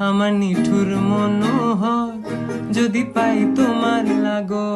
আমার নিঠুর মনোহর যদি পাই তোমার লাগো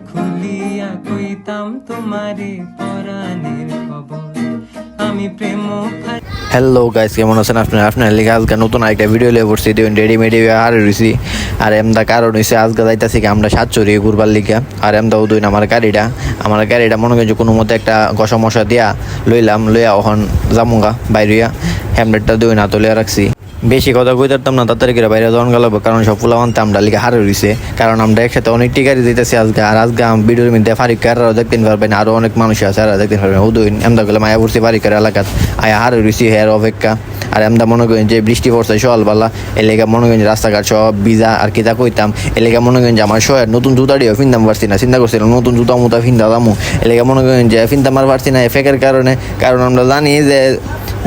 খুলিয়া কইতাম তোমারে পরাণের খবর আমি প্রেম হ্যালো গাইস, কেমন আছেন আপনারা? আপনার লিখে আজকে নতুন আরেকটা ভিডিও লিয়ে পড়ছি। দেখুন রেডিমেড আর রয়েছি। আর এমদা কারণ হয়েছে আজকে যাইতেছি আমরা সাতচুরি ঘুরবার লিখা। আর এমদা উদুইন আমার গাড়িটা মনে করি কোনো মতো একটা গসা মশা দিয়া লইয়া ওখান জামুঙ্গা বাইরিয়া হ্যামলেটটা দুই না তুলিয়া রাখছি। বেশি কথা কই পারতাম না, তাড়াতাড়ি করে বাইরে যাওয়ান গেল, কারণ সব ফুলা আনতে আমরা লিখে হারে রয়েছে। কারণ আমরা একসাথে অনেক টিকারি দিতেছি আজকে। আর আজকে ভিডিওর মধ্যে ফারিকাররাও দেখতে পারবেন, আরও অনেক মানুষ আছে আর দেখতে পারবেন। উদুইন এমদা গেলে মায়া পড়ছি ফারিকার এলাকাত আয়া হারে রয়েছি হের অপেক্ষা। আর এমদা মনে করেন যে বৃষ্টি পড়ছে সকালবেলা, এলাকা মনে করেন যে রাস্তাঘাট সব ভিজা। আর কিতা কইতাম এলাকা মনে করেন যে আমার শহর নতুন জুতাটিও ফিনতাম পারছি না, চিন্তা করছিলাম নতুন জুতা মুতা ফিনতা দামু। এলাকা মনে করেন যে ফিনতাম আর পারছি না এফেকের কারণে। কারণ আমরা জানি যে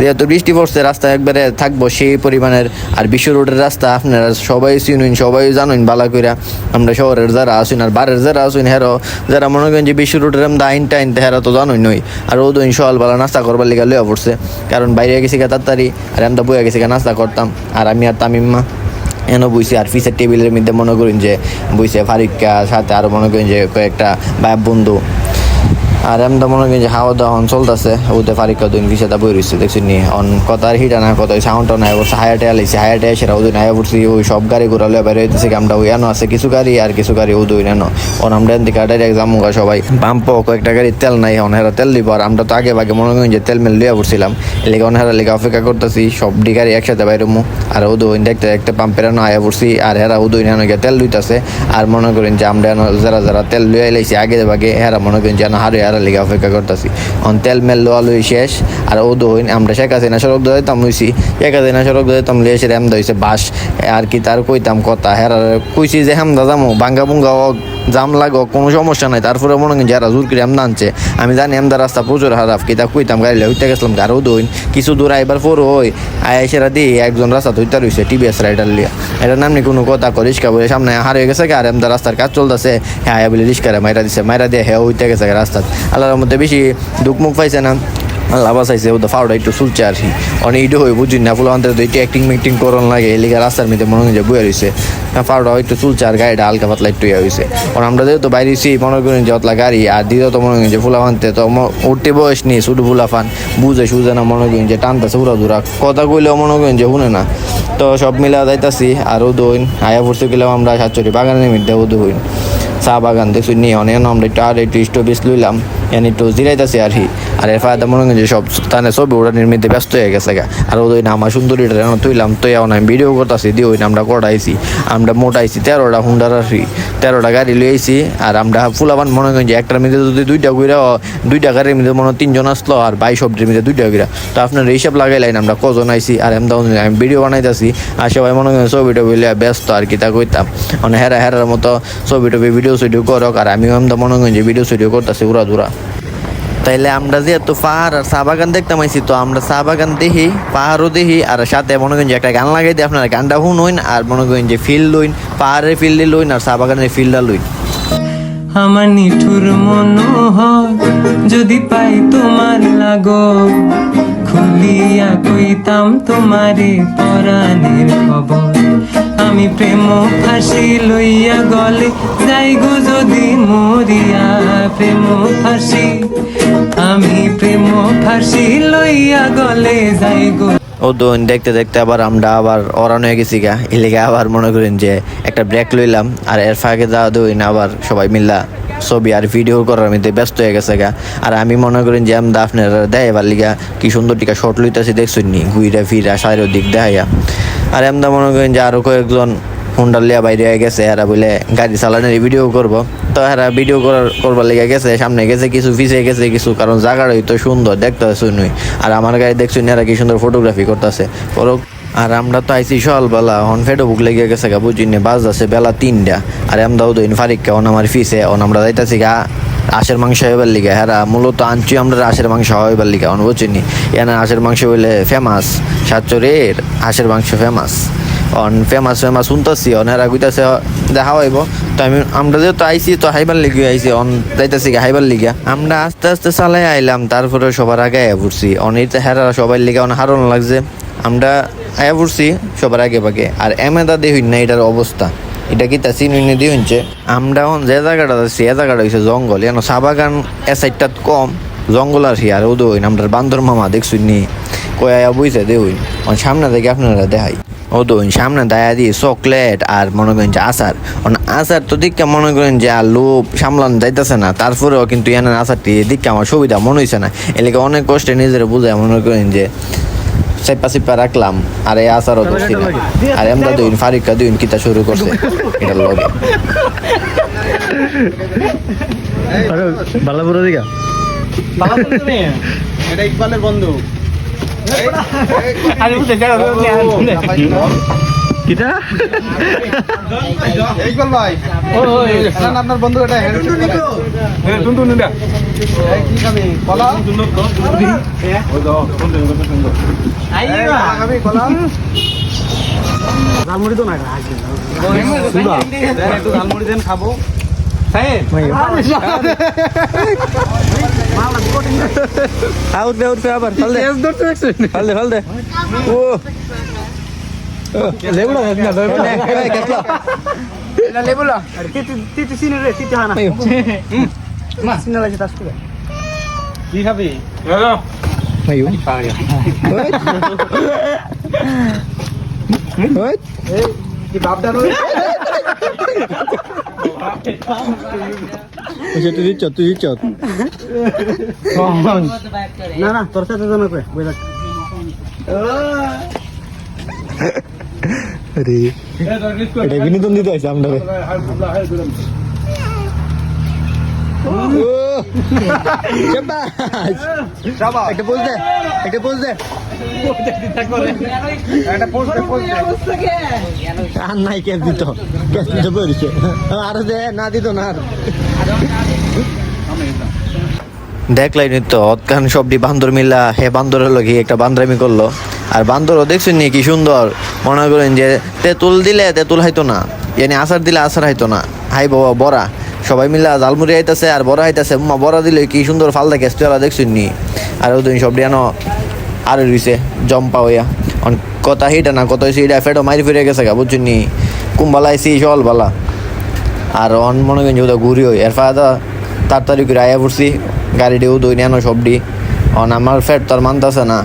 যেহেতু বৃষ্টি পড়ছে রাস্তা একবারে থাকবো সেই পরিমাণের। আর বিশ্ব রোডের রাস্তা আপনারা সবাই চিনুন, সবাই জানুন বালা কইরা। আমরা শহরের যারা আসুন আর বারের যারা আসুন হেরো যারা মনে করেন যে বিশ্ব রোডের আমরা আইনটা আইনতে হেরা তো জানুই নই। আর ও দিন সকালবেলা নাস্তা করবার লিগা লইয়া পড়ছে, কারণ বাইরে গেছি গা তাড়াতাড়ি। আর আমরা বইয়া গেছি গা নাস্তা করতাম। আর আমি আর তামিম্মা এনে বইছি। আর পিসের টেবিলের মধ্যে মনে করেন যে বইছে ফারিকা, সাথে আরও মনে করেন যে কয়েকটা ভাই বন্ধু। আর এমদা মনে করি যে হাওয়া দাওয়া চলতেছে। ওতে ফারিকা দুই পিছিয়ে বই রয়েছে দেখছি নি অন কথার হিটা না কত সাউন্ডটা নাই বলছে হায়াটে আলাইছে হায়াটে এসে ওদিন হায়া পড়ছি। ওই সব গাড়ি ঘোরা লইয়া বের হইতেছে আমরা ওই এনো আছে কিছু গাড়ি আর কিছু গাড়ি ওই এনো অন আমরা এদিকে ডাইরেক্ট জামুগা সবাই পাম্প কয়েকটা গাড়ির তেল নাই অনেরা তেল দিব। আর আমরা তো আগে ভাগে মনে করি যে তেল মেল লইয়া পড়ছিলাম এলাকা অনেরা লেগে অপেক্ষা করতেছি সব গাড়ি একসাথে বাইরমু। আর ওদিন দেখতে দেখতে পাম্পের এনো আয়া পড়ছি। আর হেরা ওদিন এনো গিয়ে তেল লইতেছে। আর মনে করেন যে আমরা যারা যারা তেল লইয়া লাইছি আগে ভাগে হেরা মনে করেন যে হারে হারা লেগে অপেক্ষা করতেছি অন তেল মেল লোয়া লই শেষ। আর ও দইন আমরা শেখ হাসিনা সড়ক দিতাম লইছি, শেখ হাসিনা সড়ক দিতাম লিয়ে এসে এমদা হয়েছে বাস। আর কি তার কইতাম কথা হেরা কইছি যে হেমদা যামো ভাঙ্গা ভুঙ্গা জাম লাগো কোনো সমস্যা নাই। তারপরে মনে করেন যারা জোর করে এমদা আনছে আমি জানি এমদা রাস্তা প্রচুর খারাপ। কি তা কইতাম গাড়ি হইতে গেছিলাম আরও দইন কিছু দূর আইবার পর ওই আয়েসেরা দিয়ে একজন রাস্তা ধরতে রয়েছে টিভিএস রাইডার লিয়া। এটা নামনি কোনো কথা করে রিস্কা বলে সামনে হার হয়ে গেছে। আর এমদা রাস্তার কাজ চলতেছে হ্যাঁ বলে রিস্কারে মাইরা দিছে, মাইরা দিয়ে হ্যাঁ হইতে গেছে রাস্তার। আল্লাহর মধ্যে বেশি দুঃখ মুখ পাইছে না, আল্লাহ বাঁচাইছে। ও তো ফাউডা একটু চলছে আর কি অনেক ইটো হয়ে বুঝি না ফুল অন্তরে তো একটু অ্যাক্টিং করন লাগে এলিগা রাস্তার মধ্যে মনে হয় যে বয়ে রয়েছে ফাউডা একটু চলছে। আর গাড়িটা হালকা পাতলা একটু ইয়ে হয়েছে। কারণ আমরা যেহেতু বাইরেছি মনে করেন যে অতলা গাড়ি আর দ্বিতীয়ত মনে করেন যে ফুলা ফানতে তো উঠতে বয়স নেই, শুধু ফুলা ফান বুঝে সুঝে না মনে করেন যে টানতেছে উড়া দূরা কথা কইলেও মনে করেন যে শুনে না। তো সব মিলা যাইতাছি। আর উদইন আয়া পড়তে গেলেও আমরা সাতচুরি বাগানের মধ্যে উদইন চা বাগান দেখছি নিয়ে অনেক আমরা একটু আর একটু স্টপিস লইলাম এনে একটু জিরাইতেছি আর কি। আর এর ফায়দা মনে করেন যে সব স্থানে ছবি ওটা নির্মিতে ব্যস্ত হয়ে গেছে গা। আর ওই আমার সুন্দরীটা তুইলাম তো এখন আমি ভিডিও করতেছি দিয়ে ওই আমরা কটাইছি আমরা মোটাইছি 13টা হুন্ডার আর কি 13টা গাড়ি লইছি। আর আমরা ফুলাবান মনে করেন যে একটার মধ্যে যদি দুইটা গাড়ির মধ্যে মনে 3 জন আসলো আর 22 সবজির মধ্যে 2টা গিরা। তো আপনার হিসাব লাগাইলেন আমরা কজন আইছি। আর আমি ভিডিও বানাইতেছি আর সবাই মনে করেন ছবিটা বলে ব্যস্ত আর কি তা কইতাম মানে হেরার মতো ছবিটা ভিডিও করক। আর আমিও আমরা মনে করেন যে ভিডিও করতেছি উড়া ধুরা। তাইলে আমরা যেহেতু পাহাড় আর চা বাগান দেখতাম আইছি তো আমরা চা বাগান দেখি পাহাড়ও দেখি। আর সাথে মনে করেন যে একটা গান লাগাই দিই আপনারা গানটা শুনুন। আর মনে করেন যে ফিল্ড লইন পাহাড়ের ফিল্ডে লইন আর চা বাগানের ফিল্ডটা লইন। আমার নিঠুর মনোহর যদি পাই তোমার লাগো খুলিয়া কইতাম তোমারে পরাণের খবর আমি প্রেম ফাঁসি লইয়া গলে যাই গো যদি মরিয়া প্রেম ফাঁসি আমি প্রেম ফাঁসি লইয়া গলে যাই গো। ও দোন দেখতে দেখতে আবার আমরা আবার অরান হয়ে গেছি গা এলাকা আবার মনে করেন যে একটা ব্রেক লইলাম। আর এর ফাঁকে যাওয়া দইন আবার সবাই মিল্লা ছবি আর ভিডিও করার মধ্যে ব্যস্ত হয়ে গেছে গা। আর আমি মনে করেন যে আমরা আপনারা দেয় এবার লিগা কি সুন্দর টিকা শর্ট লইতেছি দেখছেন নি ঘুইরা ফিরা সাইরের দিক দেখাইয়া। আর আমরা মনে করেন যে আরও কয়েকজন হুন্ডার লিয়া বাইরে হয়ে গেছে এরা বলে গাড়ি চালানোর ভিডিও করবো। তো এরা ভিডিও করবার লেগে গেছে সামনে গেছে কিছু পিছিয়ে গেছে কিছু, কারণ জায়গাটাই তো সুন্দর দেখতে শুনুই। আর আমার গাড়ি দেখছুন এরা কি সুন্দর ফটোগ্রাফি করতেছে পরক। আর আমরা তো আইসি সকালবেলা হন ফেডোবুক লেগে গেছে গা বুঝি নে বাজ আছে বেলা 3টা। আর আমদাও দইন ফারিককে অন আমার ফিসে অন আমরা যাইতাছি গা হাঁসের মাংস হইবার লিগা। হ্যাঁ মূলত আনছি আমরা হাঁসের মাংস হইবার লিগা অন বুঝিনি এখানে হাঁসের মাংস বলে ফেমাস সাতচুরির হাঁসের মাংস ফেমাস ফেমাস শুনতেছি অনেরা কইতাছে দেখা হইব। তো আমরা যেহেতু আইসি তো হাইবার লিগে আইসি অন যাইতেছি হাইবার লিগা আমরা আস্তে আস্তে চালাই আইলাম। তারপরে সবার আগে পড়ছি অনেক হেরা সবাই লিগা অনেক হারণ লাগছে। আমরা আয়া পড়ছি সবার আগে পাকে। আর এমেদা দেখুন না এটার অবস্থা, এটা কি তা চিনুনি দিয়ে হচ্ছে। আমরা এখন যে জায়গাটা আছি এ জায়গাটা হচ্ছে জঙ্গল, এন চা বাগান এ সাইডটা কম জঙ্গল আর কি। আর ও দইন আমরা বান্দর মামা দেখছুন নি কয়া বুঝছে দেখুন সামনে থেকে আপনারা দেখাই। ও দইন সামনে দায়া দিয়ে চকলেট আর মনে করেন যে আচার, আচার তো দিকটা মনে করেন যে আর লোভ সামলানো যাইতেছে না, তারপরেও কিন্তু এনার আচারটি দিকটা আমার সুবিধা মনে হয়েছে না, এলাকা অনেক কষ্টে নিজের বুঝায় মনে করেন যে চেপা চেপা রাখলাম। আর এই আচারও ধরছি না। আর এমদা দুইন ফারিকা দুইন কিতা শুরু করছে এটার লগে। ভালো পুরো দিকা এটা ইকবালের বন্ধু। কিটা ইকবাল ভাই, আপনার বন্ধু এটা কি খাবি? কলা খাবি? কলা ঝালমুড়ি তো না, একটু ঝালমুড়ি দেন খাবো। উঠবে আবার ফালদে ও লেবুলা লেবুলা তিতি সিনে রে, তিতি হানা সিনে লাগে তাস করে। কি খাবি? মায়ু কি বাপদা রই? তুই দিচ্ছ না না, তোর সাথে তো না করে বই রাখ। আরে এটা বিনোদন দিতে আছে আমরা একটা পোজ দে এটা পোস্ট আর নাই ক্যাশ দিত বলছে আর দে না দিত না আর দেখলাই নি তো অতখান সবটি বান্দর মিলা হে বান্দরের লগে একটা বান্দরামি করলো। আর বান্দরও দেখছেন নি কি সুন্দর, মনে করেন যে তেঁতুল দিলে তেঁতুল হাইতো না, ইয়ানি আচার দিলে আচার হাইতো না, হাই বাবা বড়া সবাই মিলা জালমুড়ি আইতাছে আর বড়া আইতাছে, বড়া দিলে কি সুন্দর ফালদা কেস্টেলা দেখছেন নি। আর ওদিন সবটি আনো আর রইছে জম্পা হইয়া কথা হিটা না কত হয়েছে এটা ফেটো মারি ফিরে গেছে গা বুঝছেন নি, কুম্বালা আইসি সল বালা। আর অন মনে করেন যে ওটা ঘুরি হই এর ফায়দা তাড়াতাড়ি করে আয়া পড়ছি, গাড়িটিও দই নেনো সবটি অন আমার ফেট তার মানতেছে না।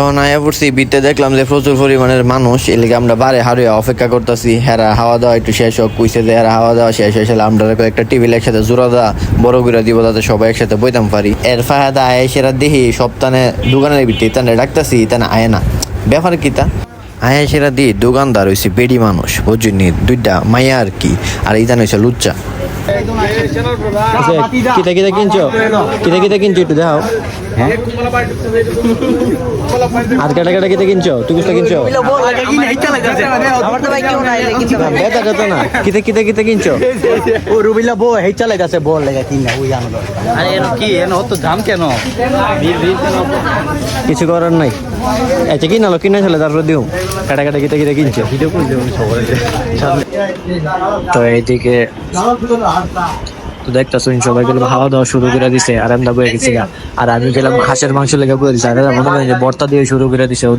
অন আয়া পড়ছি বিতে দেখলাম যে প্রচুর পরিমাণের মানুষ, এলাকা আমরা বারে হারিয়ে অপেক্ষা করতেছি হেরা হাওয়া দাওয়া একটু শেষ হোক, কুইছে যে হেরা হাওয়া দাওয়া শেষ হয়েছিল আমরা একটা টেবিল একসাথে জোড়া দেওয়া বড় করে দিব যাতে সবাই একসাথে বইতাম পারি। এর ফায়দা আয় সেরা দেখি সপ্তাহে দোকানের ভিত্তি তানে ডাকতেছি তানে আয় না, ব্যাপার কি তা আয়া সেরা দিয়ে দোকানদার হয়েছে বেডি মানুষ বুঝুনি, দুইটা মাইয়া আর কি, আর ইতান হয়েছে লুচ্চা। কিতা কিনছো একটু দেখাও। হ্যাঁ আর কেটা কিতা কিনছো, তুই কিতা কিনছো বেতা না কিতা কিনছো ও রুবিলা বো হেই চালাই যাচ্ছে বল লাগা কিনা ওই জানো। আরে এর কি এর অত দাম কেন? কিছু করার নাই। আচ্ছা কিনালো কিনে চলে তারপর দিও কাটা কিতা কিনছো ভিডিও করে দেবো সবাই। তো এইদিকে তো দেখতেছো সবাই গেলাম খাওয়া দাওয়া শুরু করে দিছে আর আমরা বয়ে গেছি, আর আমি গেলাম হাঁসের মাংস লেগে বয়ে দিছে। আর মনে করেন যে বর্তা দিয়ে শুরু করে দিছে ও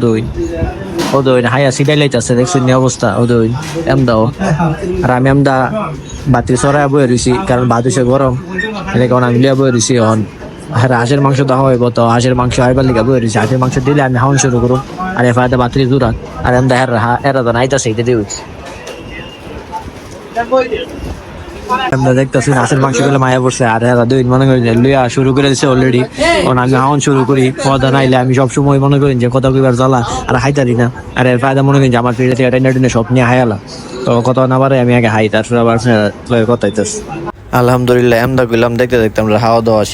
দইন হাইয়া সিডাই লাইতেছে দেখছেন অবস্থা ও দইন এমদাও। আর আমি আমদা বাতিল সরাই বয়ে রয়েছি কারণ বাদুসে গরম এলাকা আমি লিয়া বয়ে রয়েছি। অন হাঁসের মাংস দেওয়া হইব তো হাঁসের মাংস হাইবার লিগা বয়ে রয়েছি, হাঁসের মাংস দিলে আমি হাওয়ান শুরু করুম। আর এ ফায়দা বাতিল দূরাত আর আমদা এরা তো নাইতাছে এটা দিয়ে আমরা দেখতেছি হাঁসের মাংস গুলো মায়া পড়ছে। আর এরা দুই মনে করেন লইয়া শুরু করে দিচ্ছে অলরেডি, আমি হাওন শুরু করি কথা নাইলে আমি সবসময় মনে করেন যে কথা কইবার জ্বালা আর হাইতারি না। আর এর ফায়দা মনে করেন যে আমার পিড়ে থেকে টেনে সব নিয়ে হাইয়ালা, তো কথা না পারে আমি আগে হাই তারপরে আবার কথা হইতেছে। আলহামদুলিল্লাহ এমদা কইলাম দেখতে দেখতে আমরা খাওয়া দাওয়া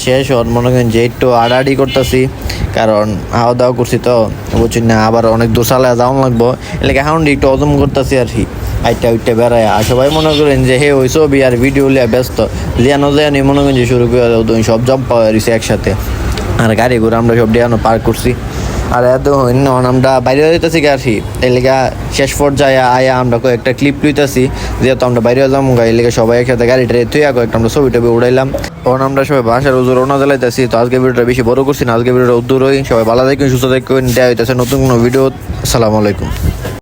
শেষ ওর মনে করেন যে একটু আড়াআড়ি করতেছি কারণ খাওয়া দাওয়া করছি তো বুঝছেন না, আবার অনেক দূর চালায় যাওয়া লাগবো এলাকা হাউন্ডি একটু হজম করতেছি আর কি আইটা উইটা বেড়ায়। আর সবাই মনে করেন যে হে ওই ছবি আর ভিডিও লিয়া ব্যস্ত লিয়ানো যায়নি মনে করেন যে শুরু করে সব জব পাওয়া রয়েছে একসাথে। আর গাড়ি ঘুরে আমরা সব ডিয়ানো পার্ক করছি আর এত আমরা বাইরে যেতেছি আসি এই লেগা শেষ পর্যায়ে আয়া আমরা কয়েকটা ক্লিপ লইতেছি, যেহেতু আমরা বাইরে যাবো এই লেগে সবাই একসাথে গাড়ি টাড়ি তুই কয়েকটা আমরা ছবি টবি উড়াইলাম। তখন আমরা সবাই বাসার উজোর রওনা জ্বালাইতেছি। তো আজকে ভিডিওটা বেশি বড় করছি না, আজকে ভিডিওটা উদ্দূর হই। সবাই ভালো থাকুন, সুস্থ থাকুন, দেওয়া হইতেছে নতুন কোনো ভিডিও। আসসালামু আলাইকুম।